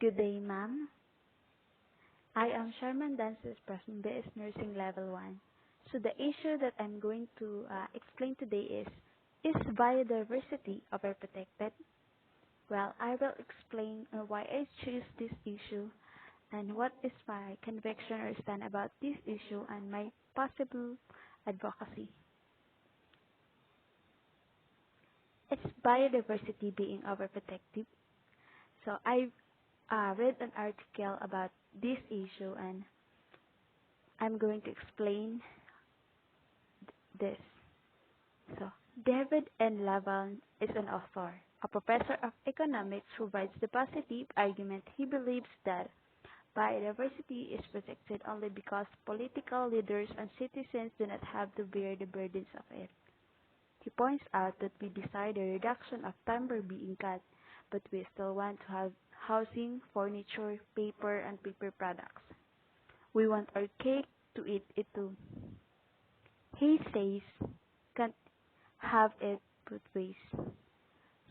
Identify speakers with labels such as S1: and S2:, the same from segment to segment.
S1: Good day, ma'am. I am Sharman Dances from BS Nursing Level 1. So the issue that I'm going to explain today is biodiversity overprotected? Well, I will explain why I choose this issue and what is my conviction or stand about this issue and my possible advocacy. Is biodiversity being overprotective? So I read an article about this issue and I'm going to explain this. So, David N. Lavan is an author, a professor of economics who provides the positive argument. He believes that biodiversity is protected only because political leaders and citizens do not have to bear the burdens of it. He points out that we desire the reduction of timber being cut, but we still want to have housing, furniture, paper, and paper products. We want our cake to eat it too. He says, can't have it both ways.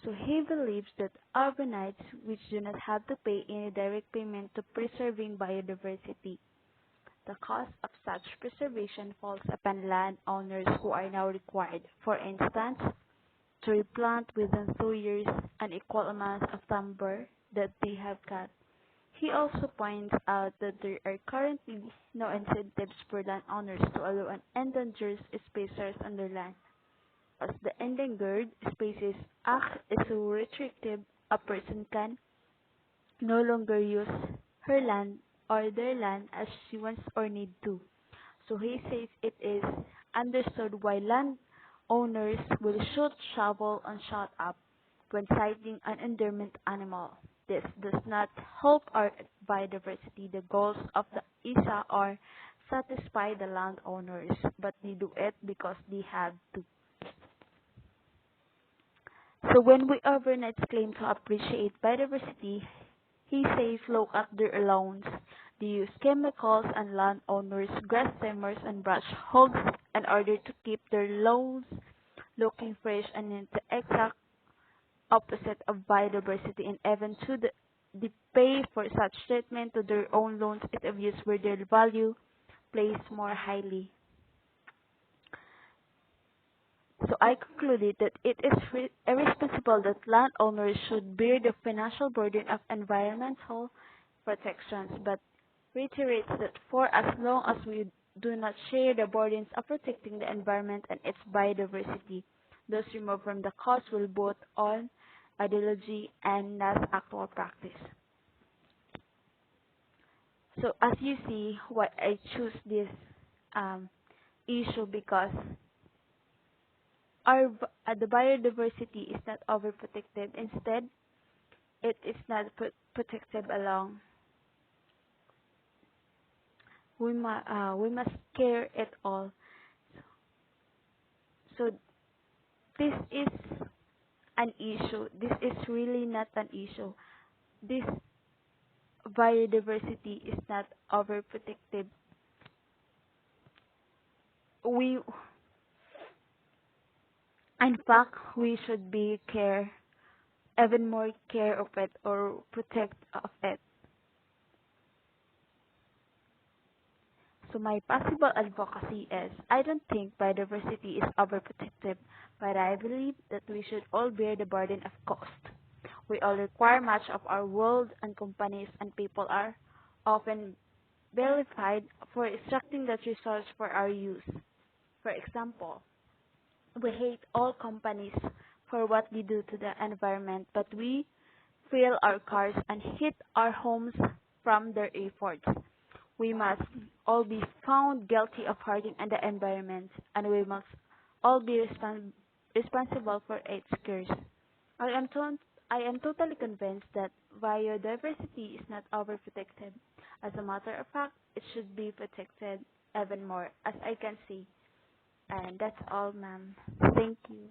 S1: So he believes that urbanites which do not have to pay any direct payment to preserving biodiversity. The cost of such preservation falls upon landowners who are now required, for instance, to replant within 2 years an equal amount of timber that they have cut. He also points out that there are currently no incentives for landowners to allow an endangered species on their land, as the Endangered Species Act is so restrictive a person can no longer use her land or their land as she wants or need to. So he says it is understood why landowners will shoot, shovel, and shut up when sighting an endangered animal. This does not help our biodiversity. The goals of the ISA are satisfy the landowners, but they do it because they have to. So when we overnights claim to appreciate biodiversity, he says look at their lawns. They use chemicals and landowners grass trimmers and brush hogs in order to keep their lawns looking fresh, and in the exact opposite of biodiversity, and even to the pay for such treatment to their own lawns is obvious where their value placed more highly. So I concluded that it is irresponsible that landowners should bear the financial burden of environmental protections, but reiterates that for as long as we do not share the burdens of protecting the environment and its biodiversity, those removed from the cost will both on ideology and not actual practice. So as you see, why I choose this issue because the biodiversity is not overprotected. Instead, it is not protected along. We must care it all. So this is an issue. This is really not an issue. This biodiversity is not overprotected. In fact, we should be even more care of it or protect of it. So my possible advocacy is, I don't think biodiversity is overprotective, but I believe that we should all bear the burden of cost. We all require much of our world, and companies and people are often vilified for extracting that resource for our use. For example, we hate all companies for what they do to the environment, but we fill our cars and heat our homes from their efforts. We must all be found guilty of harming the environment, and we must all be responsible for its cures. I am, I am totally convinced that biodiversity is not overprotected. As a matter of fact, it should be protected even more, as I can see. And that's all, ma'am. Thank you.